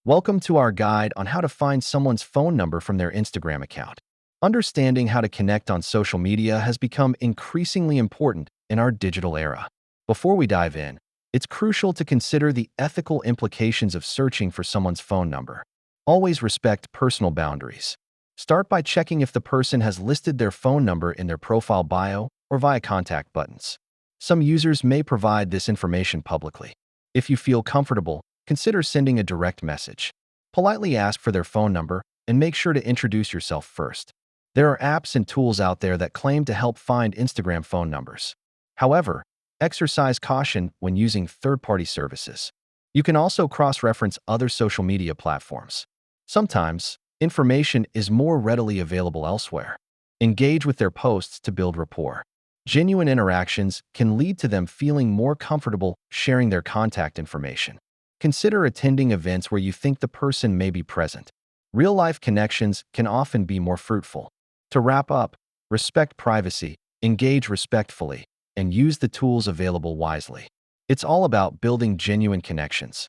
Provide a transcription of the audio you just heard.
Welcome to our guide on how to find someone's phone number from their Instagram account. Understanding how to connect on social media has become increasingly important in our digital era. Before we dive in, it's crucial to consider the ethical implications of searching for someone's phone number. Always respect personal boundaries. Start by checking if the person has listed their phone number in their profile bio or via contact buttons. Some users may provide this information publicly. If you feel comfortable, consider sending a direct message. Politely ask for their phone number and make sure to introduce yourself first. There are apps and tools out there that claim to help find Instagram phone numbers. However, exercise caution when using third-party services. You can also cross-reference other social media platforms. Sometimes, information is more readily available elsewhere. Engage with their posts to build rapport. Genuine interactions can lead to them feeling more comfortable sharing their contact information. Consider attending events where you think the person may be present. Real-life connections can often be more fruitful. To wrap up, respect privacy, engage respectfully, and use the tools available wisely. It's all about building genuine connections.